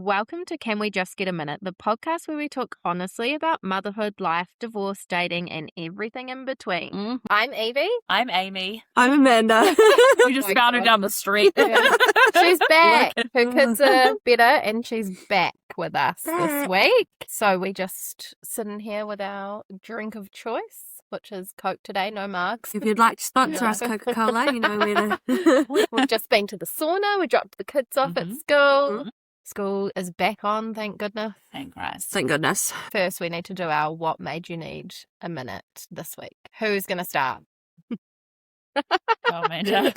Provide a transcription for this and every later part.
Welcome to Can We Just Get a Minute, the podcast where we talk honestly about motherhood, life, divorce, dating, and everything in between. Mm-hmm. I'm Evie. I'm Amy. I'm Amanda. We just found her down the street. Yeah. She's back. Her kids are better and she's back with us this week. So we just sitting here with our drink of choice, which is Coke today, no mugs. If you'd like to sponsor us, Coca-Cola, you know where to... We've just been to the sauna. We dropped the kids off at school. School is back on, thank goodness. Thank Christ. Thank goodness. First, we need to do our What Made You Need a Minute this week. Who's going to start? Oh, Amanda.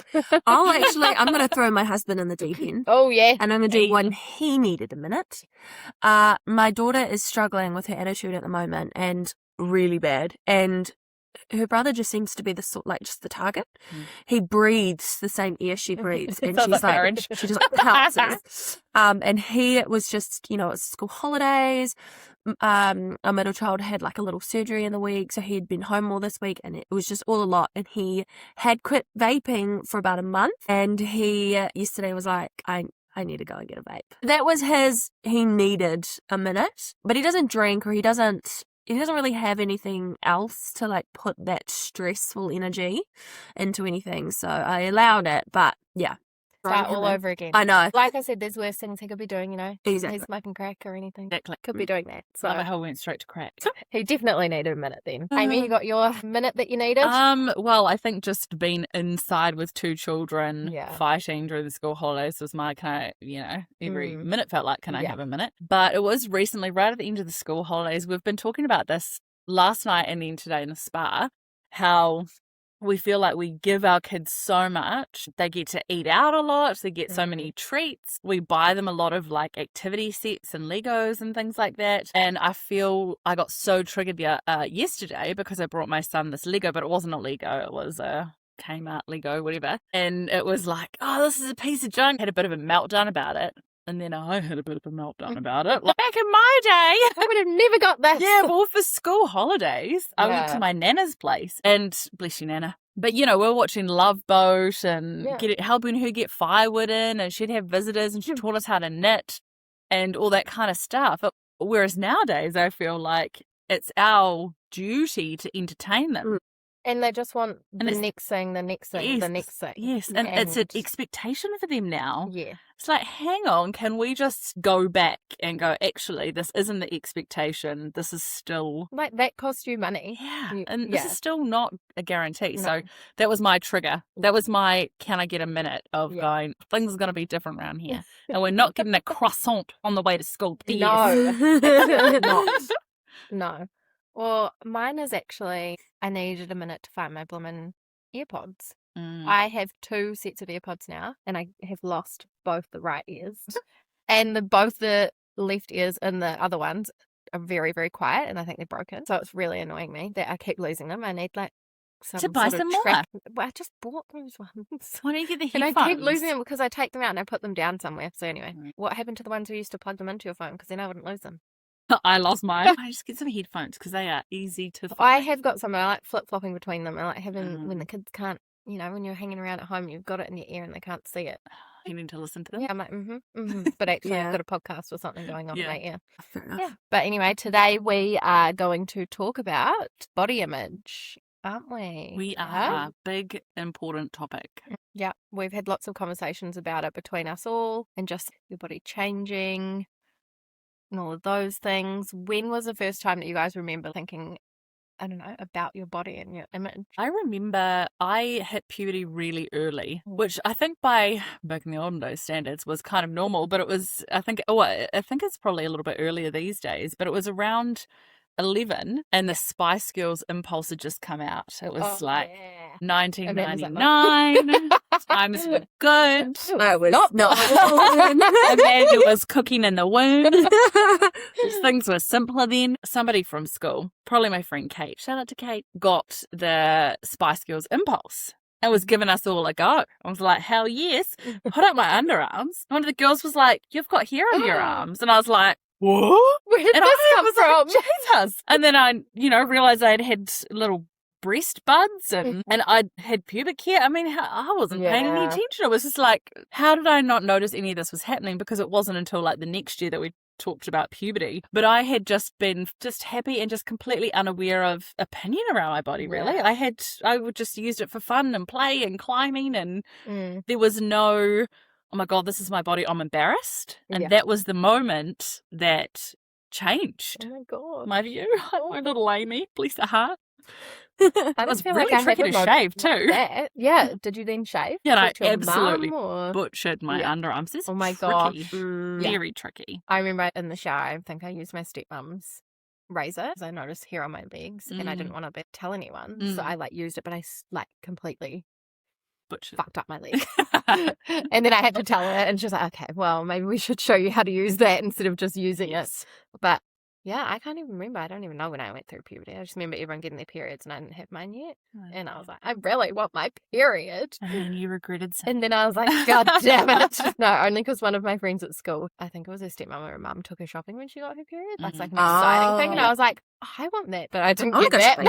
I'm going to throw my husband in the deep end. Oh, yeah. And I'm going to do one he needed a minute. My daughter is struggling with her attitude at the moment and really bad. And her brother just seems to be the sort, like, just the target. He breathes the same air she breathes. And she's like, she just like pounces. And he was just, it's school holidays. Our middle child had like a little surgery in the week. So he'd been home all this week and it was just all a lot. And he had quit vaping for about a month. And he yesterday was like, I need to go and get a vape. That was he needed a minute, but he doesn't drink or he doesn't really have anything else to like put that stressful energy into anything. So I allowed it, but yeah. Start all over again. I know. Like I said, there's worse things he could be doing, Exactly. He's smoking crack or anything. Exactly. Could be doing that. So Rabbit hole went straight to crack. he definitely needed a minute then. Amy, you got your minute that you needed? Well, I think just being inside with two children fighting during the school holidays was my every minute felt like, can I have a minute? But it was recently, right at the end of the school holidays, we've been talking about this last night and then today in the spa, how we feel like we give our kids so much. They get to eat out a lot. They get so many treats. We buy them a lot of like activity sets and Legos and things like that. And I feel I got so triggered yesterday because I brought my son this Lego, but it wasn't a Lego. It was a Kmart Lego, whatever. And it was like, oh, this is a piece of junk. I had a bit of a meltdown about it. And then I had a bit of a meltdown about it. Like, back in my day, I would have never got that. Yeah, well, for school holidays, I went to my Nana's place. And bless you, Nana. But, we were watching Love Boat and helping her get firewood in. And she'd have visitors and she taught us how to knit and all that kind of stuff. Whereas nowadays, I feel like it's our duty to entertain them. And they just want the next thing, the next thing, the next thing. Yes, and it's an expectation for them now. Yeah. It's like, hang on, can we just go back and go, actually, this isn't the expectation. This is still... Like, that costs you money. Yeah, and this is still not a guarantee. No. So that was my trigger. That was my, can I get a minute of going, things are going to be different around here. And we're not getting a croissant on the way to school. No. No. Well, mine is actually, I needed a minute to find my blooming AirPods. I have 2 sets of AirPods now, and I have lost both the right ears. And both the left ears and the other ones are very, very quiet, and I think they're broken. So it's really annoying me that I keep losing them. I need to buy some more. Well, I just bought those ones. Why don't you get the headphones? And I keep losing them because I take them out and I put them down somewhere. So anyway, what happened to the ones who used to plug them into your phone? Because then I wouldn't lose them. I lost mine. I just get some headphones because they are easy to find. I have got some. I like flip-flopping between them. I like having when the kids can't, when you're hanging around at home, you've got it in your ear and they can't see it. You need to listen to them. Yeah, I'm like, But actually, I've got a podcast or something going on in my ear. Fair enough. Yeah. But anyway, today we are going to talk about body image, aren't we? We are. A big, important topic. Yeah. We've had lots of conversations about it between us all and just your body changing and all of those things. When was the first time that you guys remember thinking, I don't know, about your body and your image? I remember I hit puberty really early, which I think by back in the olden days standards was kind of normal, but it was, I think it's probably a little bit earlier these days, but it was around 11 and the Spice Girls Impulse had just come out. It was 1999. Times were good. I was not. Amanda was cooking in the womb. Things were simpler then. Somebody from school, probably my friend Kate, shout out to Kate, got the Spice Girls Impulse. It was giving us all a go. I was like, hell yes. Put up my underarms. One of the girls was like, you've got hair on your arms. And I was like, what? Where did this come from? Like, Jesus. And then I, realized I had little breast buds and I had pubic hair. I mean, I wasn't paying any attention. It was just like, how did I not notice any of this was happening? Because it wasn't until like the next year that we talked about puberty, but I had just been just happy and just completely unaware of opinion around my body, really. I would just used it for fun and play and climbing, and there was no, oh my God, this is my body, I'm embarrassed. And that was the moment that changed. Oh my God. My view. My little Amy, bless her heart. I was feel really like tricky to shave too. Yeah. Did you then shave? Yeah, I absolutely butchered my underarms. Oh my gosh. Very tricky. I remember in the shower, I think I used my stepmom's razor because I noticed hair on my legs and I didn't want to tell anyone. So I used it, but I completely fucked up my leg. And then I had to tell her, and she was like, okay, well, maybe we should show you how to use that instead of just using it. But yeah, I can't even remember. I don't even know when I went through puberty. I just remember everyone getting their periods and I didn't have mine yet. And I was like, I really want my period. And you regretted something. And then I was like, God damn it. No, only because one of my friends at school, I think it was her stepmom or her mum, took her shopping when she got her period. That's like an exciting thing. And I was like, I want that. But I didn't get that.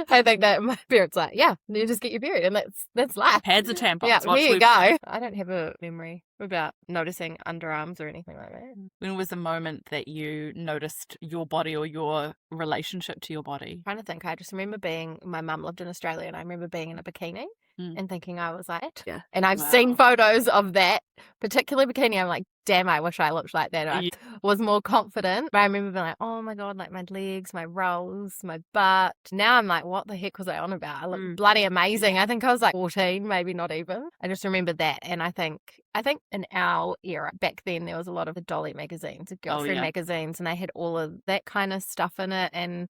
I think that my parents like, yeah, you just get your period and that's life. Pads or tampons. Yeah, here you go. I don't have a memory about noticing underarms or anything like that. When was the moment that you noticed your body or your relationship to your body? I'm trying to think. I just remember my mum lived in Australia and I remember being in a bikini and thinking I was like, and I've seen photos of that particular bikini. I'm like, damn, I wish I looked like that. I was more confident. But I remember being like, oh my God, like my legs, my rolls, my butt. Now I'm like, what the heck was I on about? I look bloody amazing. I think I was like 14, maybe not even. I just remember that. And I think in our era, back then, there was a lot of the Dolly magazines, girlfriend magazines, and they had all of that kind of stuff in it. And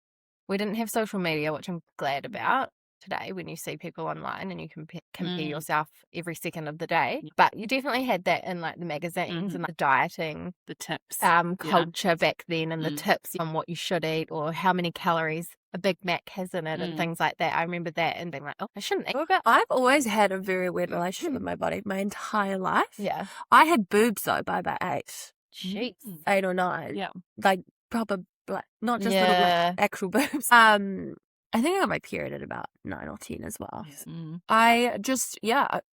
we didn't have social media, which I'm glad about today when you see people online and you can compare yourself every second of the day. But you definitely had that in like the magazines and the dieting, the tips, culture back then, and the tips on what you should eat or how many calories a Big Mac has in it and things like that. I remember that and being like, oh, I shouldn't eat. I've always had a very weird relationship with my body my entire life. Yeah. I had boobs though by about 8. Jeez. 8 or 9. Yeah. Like proper, like, not just little like actual boobs. I think I got my period at about 9 or 10 as well. Yes. I just,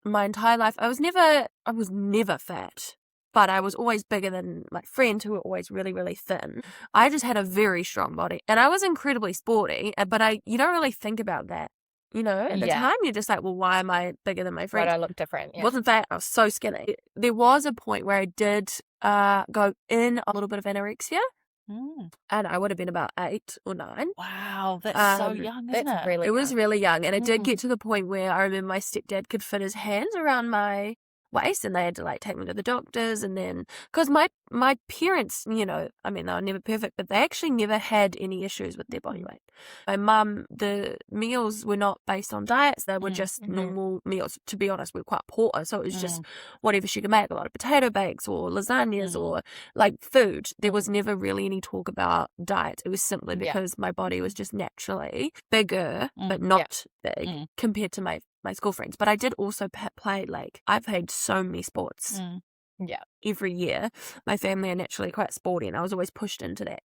my entire life, I was never fat, but I was always bigger than my friends who were always really, really thin. I just had a very strong body and I was incredibly sporty, but you don't really think about that. You know, at the time, you're just like, well, why am I bigger than my friends? Why do I look different? Yeah. Wasn't fat. I was so skinny. There was a point where I did go in a little bit of anorexia. And I would have been about 8 or 9. Wow, that's so young, isn't it? It was really young. And it did get to the point where I remember my stepdad could fit his hands around my waist and they had to like take me to the doctors. And then, because my parents, you know, I mean, they were never perfect, but they actually never had any issues with their body weight. My mum, the meals were not based on diets. They were just normal meals. To be honest, we were quite poor. So it was just whatever she could make, a lot of potato bakes or lasagnas or like food. There was never really any talk about diet. It was simply because my body was just naturally bigger, but not big compared to my school friends. But I did also play, like, I played so many sports. Every year. My family are naturally quite sporty and I was always pushed into that.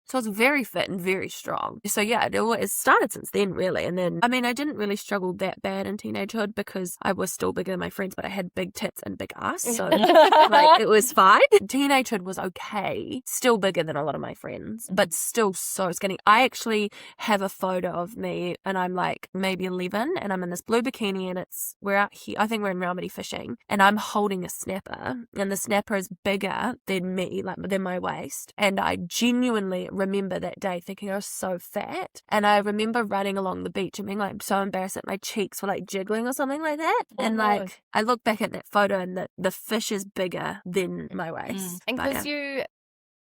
So I was very fit and very strong. So yeah, it started since then really. And then, I mean, I didn't really struggle that bad in teenagehood because I was still bigger than my friends, but I had big tits and big ass. So like it was fine. Teenagehood was okay. Still bigger than a lot of my friends, but still so skinny. I actually have a photo of me and I'm like maybe 11 and I'm in this blue bikini and we're out here. I think we're in Raumati fishing and I'm holding a snapper and the snapper is bigger than me, like than my waist. And I genuinely remember that day thinking I was so fat, and I remember running along the beach and being like so embarrassed that my cheeks were like jiggling or something like that. And like I look back at that photo and the fish is bigger than my waist. And because you,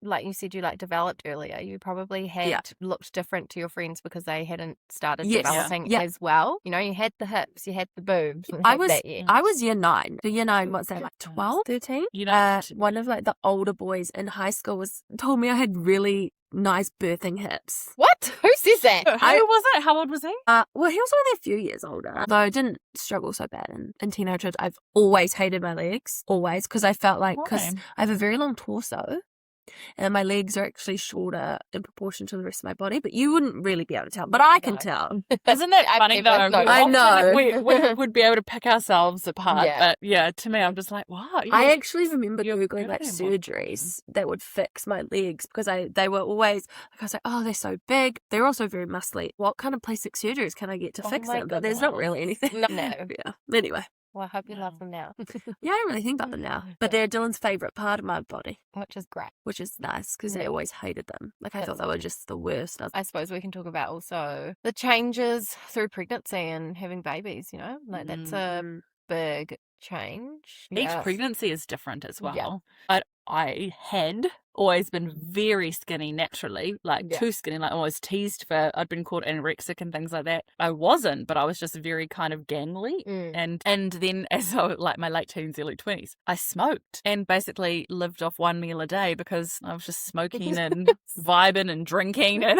like you said, you like developed earlier, you probably had looked different to your friends because they hadn't started developing as well. You know, you had the hips, you had the boobs. I was year 9. So year 9, what's that, like 12, 13? You know, one of like the older boys in high school told me I had really nice birthing hips. What? Who says that? Who was it? How old was he? Well, he was only a few years older. Though I didn't struggle so bad in teenagehood. I've always hated my legs, always, because I felt like, because I have a very long torso. And my legs are actually shorter in proportion to the rest of my body, but you wouldn't really be able to tell. But I can tell. Isn't that funny though? I know. We would be able to pick ourselves apart. But yeah, to me, I'm just like, wow. I actually remember Googling like surgeries that would fix my legs because they were always, like I was like, oh, they're so big. They're also very muscly. What kind of plastic surgeries can I get to fix them? But there's not really anything. No. Yeah. Anyway. Well, I hope you love them now. Yeah, I don't really think about them now. But they're Dylan's favourite part of my body. Which is great. Which is nice because I always hated them. Like I thought they were just the worst. I suppose we can talk about also the changes through pregnancy and having babies, Like that's a big change. Each pregnancy is different as well. Yeah. But I had always been very skinny naturally, like too skinny, like always teased for, I'd been called anorexic and things like that. I wasn't, but I was just very kind of gangly. And then as I was like my late teens, early 20s, I smoked and basically lived off one meal a day because I was just smoking and vibing and drinking and,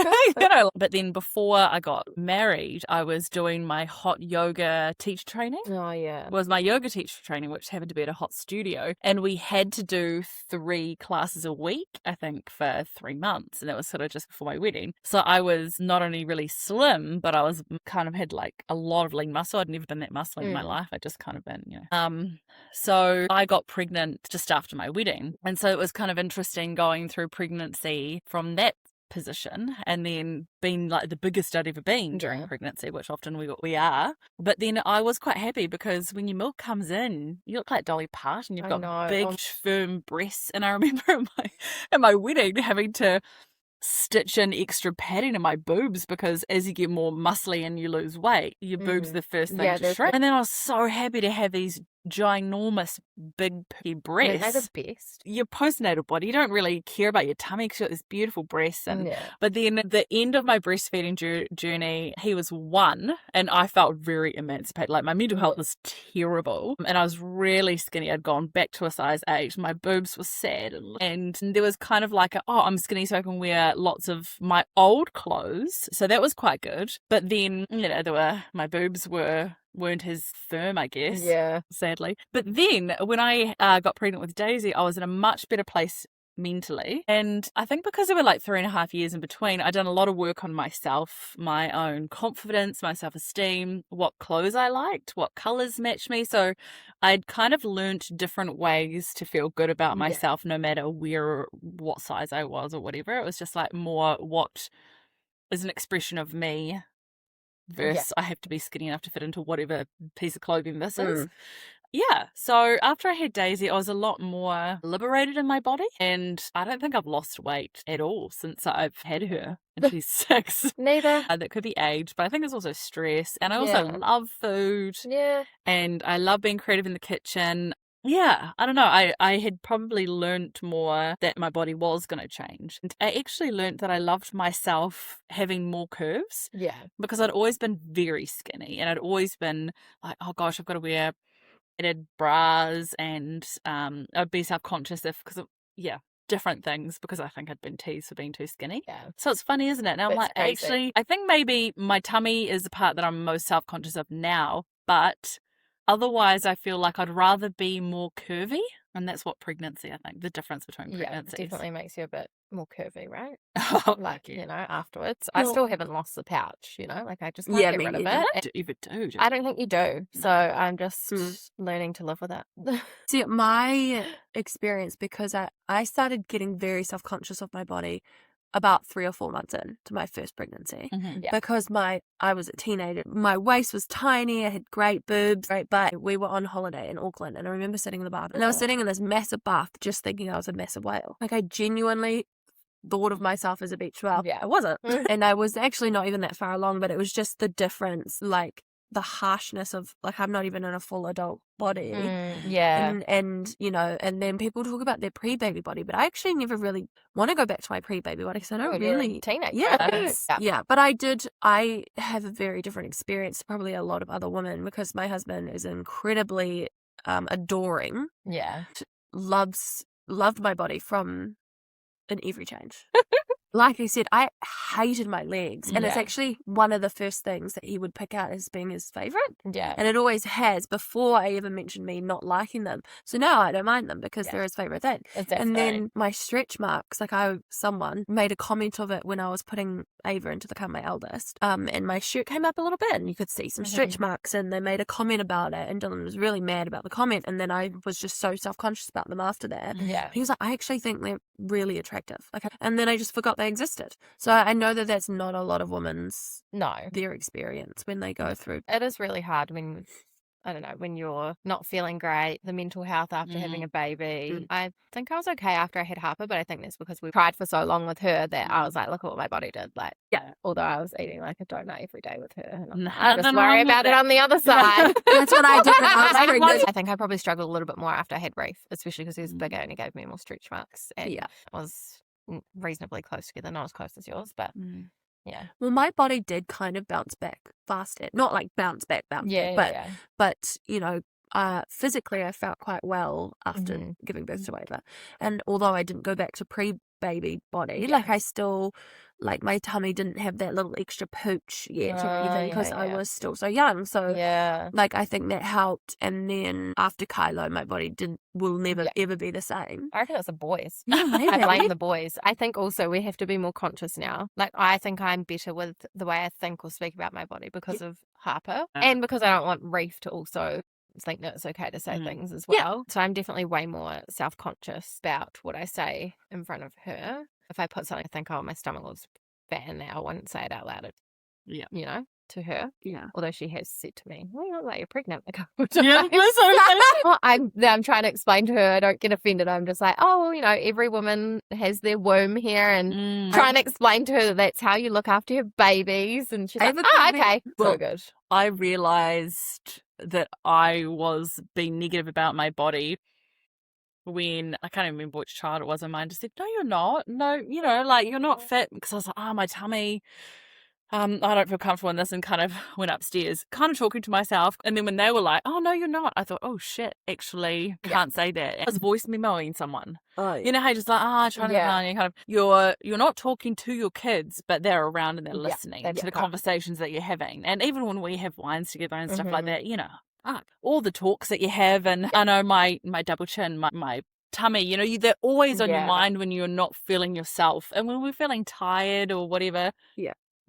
But then before I got married, I was doing my hot yoga teacher training. Oh, yeah. It was my yoga teacher training, which happened to be at a hot studio. And we had to do 3 classes a week, I think, for 3 months. And that was sort of just before my wedding. So I was not only really slim, but I was kind of had like a lot of lean muscle. I'd never been that muscly in my life. I'd just kind of been, So I got pregnant just after my wedding. And so it was kind of interesting going through pregnancy from that position and then being like the biggest I'd ever been during pregnancy, which often we are. But then I was quite happy because when your milk comes in, you look like Dolly Parton. You've got big, firm breasts. And I remember at my wedding having to stitch in extra padding in my boobs because as you get more muscly and you lose weight, your boobs are the first thing to shrink. And then I was so happy to have these ginormous big piggy breasts. They're the best. Your postnatal body, you don't really care about your tummy because you've got this beautiful breasts. But then the end of my breastfeeding journey, he was 1 and I felt very emancipated. Like my mental health was terrible and I was really skinny. I'd gone back to a size 8. My boobs were sad and there was kind of like I'm skinny so I can wear lots of my old clothes. So that was quite good. But then, my boobs weren't as firm, I guess. Yeah. Sadly. But then when I got pregnant with Daisy, I was in a much better place mentally. And I think because there were like 3.5 years in between, I'd done a lot of work on myself, my own confidence, my self-esteem, what clothes I liked, what colours matched me. So I'd kind of learnt different ways to feel good about myself, no matter what size I was or whatever. It was just like more what is an expression of me versus I have to be skinny enough to fit into whatever piece of clothing this is. Yeah. So after I had Daisy, I was a lot more liberated in my body. And I don't think I've lost weight at all since I've had her. And she's 6. Neither. That could be age, but I think it's also stress. And I also love food. Yeah. And I love being creative in the kitchen. Yeah, I don't know. I had probably learnt more that my body was going to change. And I actually learnt that I loved myself having more curves. Yeah. Because I'd always been very skinny and I'd always been like, oh gosh, I've got to wear fitted bras and I'd be self-conscious because different things because I think I'd been teased for being too skinny. Yeah. So it's funny, isn't it? Now I'm like, crazy. Actually, I think maybe my tummy is the part that I'm most self-conscious of now, but otherwise, I feel like I'd rather be more curvy. And that's what pregnancy, I think, the difference between pregnancies. Yeah, definitely makes you a bit more curvy, right? Like, afterwards. I still haven't lost the pouch, like I just can't get rid of it. Do you ever do? I don't think you do. So I'm just learning to live with it. See, my experience, because I started getting very self-conscious of my body about 3 or 4 months into my first pregnancy because I was a teenager. My waist was tiny. I had great boobs, great butt. We were on holiday in Auckland and I remember sitting in the bath and I was sitting in this massive bath just thinking I was a massive whale. Like I genuinely thought of myself as a beach whale. Yeah. I wasn't. And I was actually not even that far along, but it was just the difference, like the harshness of like I'm not even in a full adult body. And and then people talk about their pre-baby body, but I actually never really want to go back to my pre-baby body because I don't really teenage. But I have a very different experience to probably a lot of other women because my husband is incredibly adoring. Loved my body from in every change. like I said, I hated my legs. And it's actually one of the first things that he would pick out as being his favourite. Yeah. And it always has before I ever mentioned me not liking them. So now I don't mind them because they're his favourite thing. And then my stretch marks, like someone made a comment of it when I was putting Ava into the car, my eldest. And my shirt came up a little bit and you could see some stretch marks, and they made a comment about it. And Dylan was really mad about the comment. And then I was just so self-conscious about them after that. Yeah. He was like, I actually think they're really attractive. And then I just forgot they existed. So I know that that's not a lot of women's their experience when they go through. It is really hard when, I don't know, when you're not feeling great, the mental health after having a baby. I think I was okay after I had Harper, but I think that's because we tried for so long with her that I was like, look at what my body did. Like, although I was eating like a donut every day with her. And I just worry about it on the other side. That's what I did when I was pregnant. I think I probably struggled a little bit more after I had Reef, especially because he was bigger and he gave me more stretch marks. And I was reasonably close together, not as close as yours, but yeah. Well, my body did kind of bounce back faster. Not like bounce back, but you know, physically I felt quite well after giving birth to Ava. And although I didn't go back to pre-baby body, like I still, like my tummy didn't have that little extra pooch yet or anything because I was still so young. So like I think that helped. And then after Kylo, my body will never ever be the same. I reckon it's the boys. Yeah, maybe. I blame the boys. I think also we have to be more conscious now. Like I think I'm better with the way I think or speak about my body because of Harper and because I don't want Reef to also think that it's okay to say things as well. So I'm definitely way more self-conscious about what I say in front of her. If I put something, I think, oh, my stomach looks fat in there, I wouldn't say it out loud, you know, to her. Yeah. Although she has said to me, well, you look like you're pregnant a couple of times. Well, I'm trying to explain to her, I don't get offended. I'm just like, oh, well, you know, every woman has their womb here, and trying to explain to her that that's how you look after your babies. And she's like, oh, okay. Well, so good. I realised that I was being negative about my body when I can't even remember which child it was of mine just said, no, you're not. No, you know, like you're not fit, because I was like, oh, my tummy. I don't feel comfortable in this, and kind of went upstairs, kind of talking to myself. And then when they were like, oh, no, you're not, I thought, oh, shit, actually can't say that. I was voice memoing someone. Oh, yeah. You know how you're just like, trying to plan, you kind of, you're not talking to your kids, but they're around and they're listening to the conversations that you're having. And even when we have wines together and stuff like that, you know, all the talks that you have. And I know my double chin, my tummy, you know, they're always on your mind when you're not feeling yourself. And when we're feeling tired or whatever,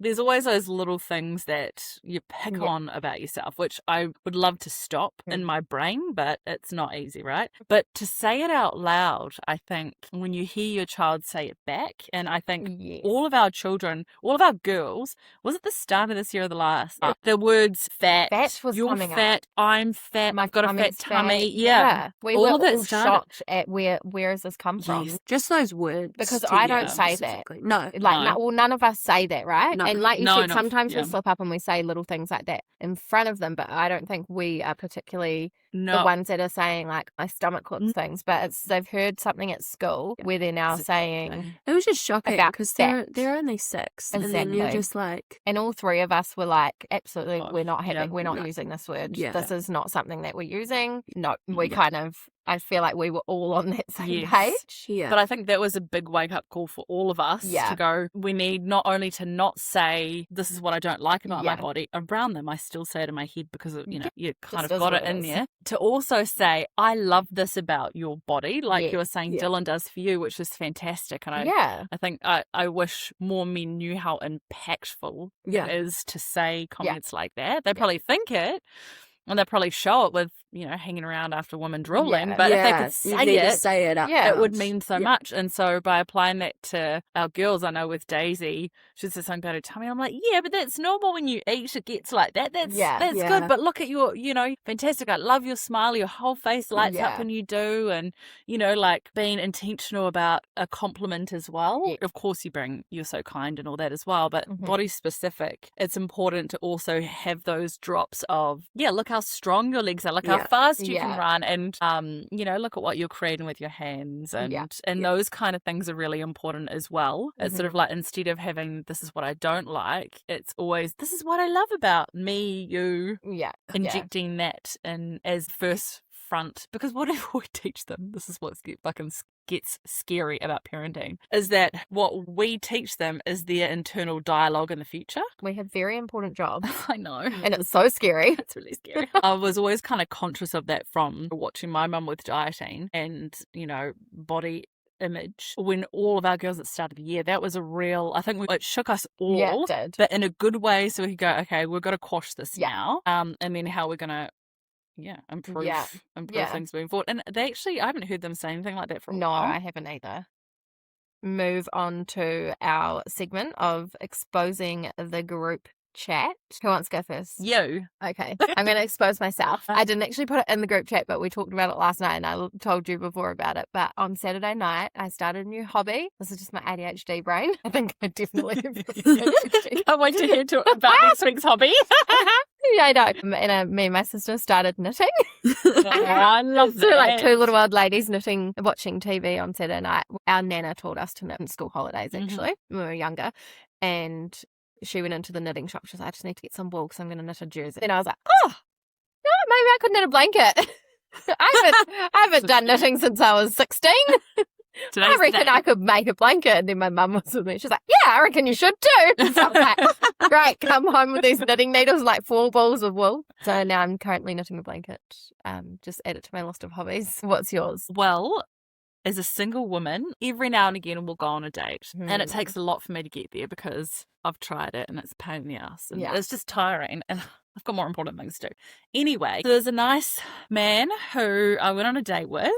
there's always those little things that you pick on about yourself, which I would love to stop in my brain, but it's not easy, right? But to say it out loud, I think when you hear your child say it back, and I think all of our children, all of our girls, was it the start of this year or the last? The words fat, was you're coming fat, up. I'm fat, I've got a fat tummy. We were all shocked at where has this come from? Just those words. Because I don't say that. No. Well, none of us say that, right? No. And like you said, sometimes we slip up and we say little things like that in front of them, but I don't think we are particularly the ones that are saying like my stomach looks things, but they've heard something at school where they're now saying it was just shocking because they're only 6 and then you're just like, and all three of us were like, absolutely, we're not using this word. This is not something that we're using. No, we kind of, I feel like we were all on that same page. Yeah. But I think that was a big wake-up call for all of us to go, we need not only to not say, this is what I don't like about my body. Around them, I still say it in my head because, you know, you kind of got it in there. To also say, I love this about your body, like you were saying Dylan does for you, which is fantastic. And I think I wish more men knew how impactful it is to say comments like that. They probably think it. And they probably show it with, you know, hanging around after women drooling. But if they could say it, it would mean so much. And so by applying that to our girls, I know with Daisy, she says something about her tummy. I'm like, yeah, but that's normal when you eat. It gets like that. That's good. But look at your, you know, fantastic. I love your smile. Your whole face lights up when you do. And, you know, like being intentional about a compliment as well. Yeah. Of course, you're so kind and all that as well. But body specific, it's important to also have those drops of, look how strong your legs are, look how fast you can run, and you know, look at what you're creating with your hands, and those kind of things are really important as well. It's sort of like, instead of having this is what I don't like, it's always this is what I love about me, you, injecting that in as first front, because whatever we teach them, this is what gets scary about parenting, is that what we teach them is their internal dialogue in the future. We have very important jobs. I know. And it's so scary. It's really scary. I was always kind of conscious of that from watching my mum with dieting and, body image. When all of our girls at the start of the year, that was a real, I think it shook us all. Yeah, it did. But in a good way, so we could go, okay, we've got to quash this now. And then how we're going to improve things moving forward. And I haven't heard them say anything like that for a while. No, I haven't either. Move on to our segment of exposing the group chat. Who wants to go first? You. Okay. I'm going to expose myself. I didn't actually put it in the group chat, but we talked about it last night and I told you before about it. But on Saturday night, I started a new hobby. This is just my ADHD brain. I think I definitely have ADHD. Can't wait to hear about next week's hobby. Yeah, I know. And me and my sister started knitting. I love So like two little old ladies knitting, watching TV on Saturday night. Our Nana taught us to knit in school holidays, actually, when we were younger. And she went into the knitting shop. She was like, I just need to get some wool because I'm going to knit a jersey. And I was like, oh, no, maybe I could knit a blanket. I haven't done knitting since I was 16. I reckon I could make a blanket. And then my mum was with me. She's like, yeah, I reckon you should too. So I was like, great, come home with these knitting needles, like 4 balls of wool. So now I'm currently knitting a blanket. Just add it to my list of hobbies. What's yours? Well, as a single woman, every now and again we'll go on a date. And it takes a lot for me to get there because I've tried it and it's a pain in the ass. And it's just tiring and I've got more important things to do. Anyway, so there's a nice man who I went on a date with.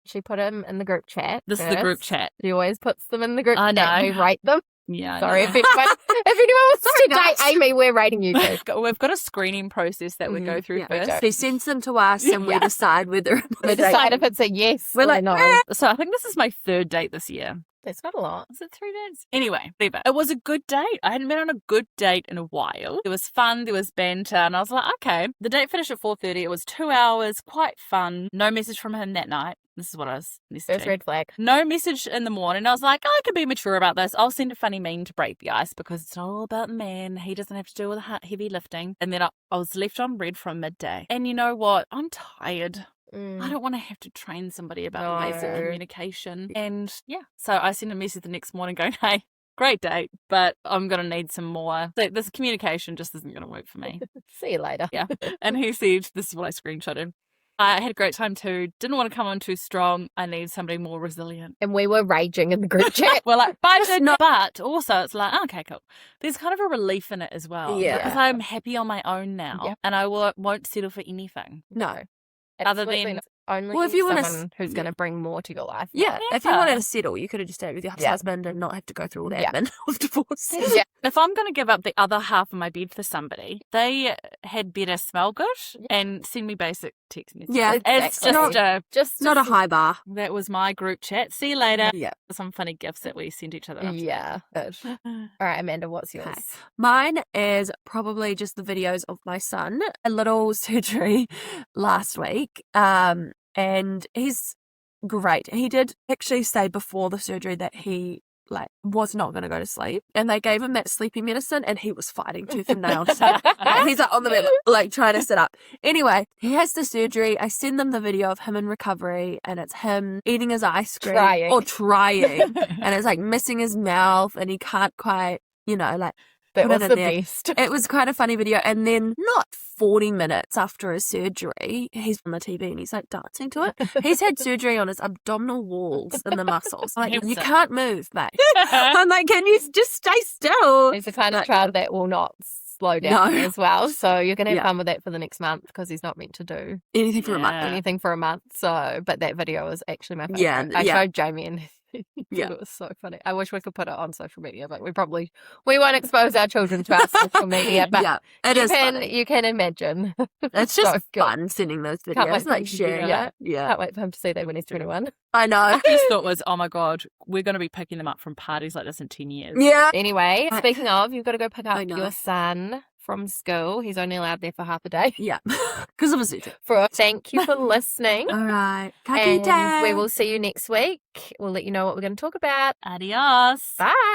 She put him in the group chat. This is the group chat. She always puts them in the group chat. We rate them. Yeah. Sorry, if anyone wants to date Amy, we're rating you too. We've got a screening process that we go through first. He sends them to us and we decide whether we decide if it's a yes we're like, no. So I think this is my 3rd date this year. That's not a lot. Is it 3 days? Anyway, leave it. It was a good date. I hadn't been on a good date in a while. It was fun. There was banter. And I was like, okay. The date finished at 4:30. It was 2 hours. Quite fun. No message from him that night. This is what I was messaging. First red flag. No message in the morning. I was like, I can be mature about this. I'll send a funny meme to break the ice because it's not all about the man. He doesn't have to do all the heavy lifting. And then I was left on red from midday. And you know what? I'm tired. I don't want to have to train somebody about the basic communication. And so I sent a message the next morning going, hey, great date, but I'm going to need some more. This communication just isn't going to work for me. See you later. Yeah. And he said, this is what I screenshotted. I had a great time too. Didn't want to come on too strong. I need somebody more resilient. And we were raging in the group chat. We're like, but also it's like, okay, cool. There's kind of a relief in it as well. Yeah. Because I'm happy on my own now and I won't settle for anything. No. Other than only if you want someone who's going to bring more to your life. Yeah. If you wanted to settle, you could have just stayed with your husband and not have to go through all the admin of divorce. Yeah. If I'm going to give up the other half of my bed for somebody, they had better smell good and send me basic text messages. Yeah, exactly. It's just not a high bar. That was my group chat. See you later. Yeah. Some funny gifts that we sent each other. After. Yeah. Good. All right, Amanda, what's yours? Okay. Mine is probably just the videos of my son. A little surgery last week. And he's great. He did actually say before the surgery that he was not going to go to sleep, and they gave him that sleeping medicine and he was fighting tooth and nail. And he's on the bed trying to sit up. Anyway, he has the surgery. I send them the video of him in recovery and it's him eating his ice cream trying and it's missing his mouth and he can't quite that was the best. It was quite a funny video. And then not 40 minutes after his surgery, he's on the TV and he's dancing to it. He's had surgery on his abdominal walls and the muscles. You can't move, mate. I'm like, can you just stay still? He's the kind of child that will not slow down as well. So you're going to have fun with that for the next month because he's not meant to do anything for a month. So, but that video was actually my favorite. Yeah. I showed Jamie and it was so funny. I wish we could put it on social media, but we won't expose our children to our social media. But you can imagine. It's just fun sending those videos, sharing it. Yeah. Can't wait for him to see that when he's 21. I know. My first thought was, oh my God, we're going to be picking them up from parties like this in 10 years. Yeah. Anyway, speaking of, you've got to go pick up your son from school. He's only allowed there for half a day. Yeah. Because of a surgery. Thank you for listening. All right. And we will see you next week. We'll let you know what we're going to talk about. Adios. Bye.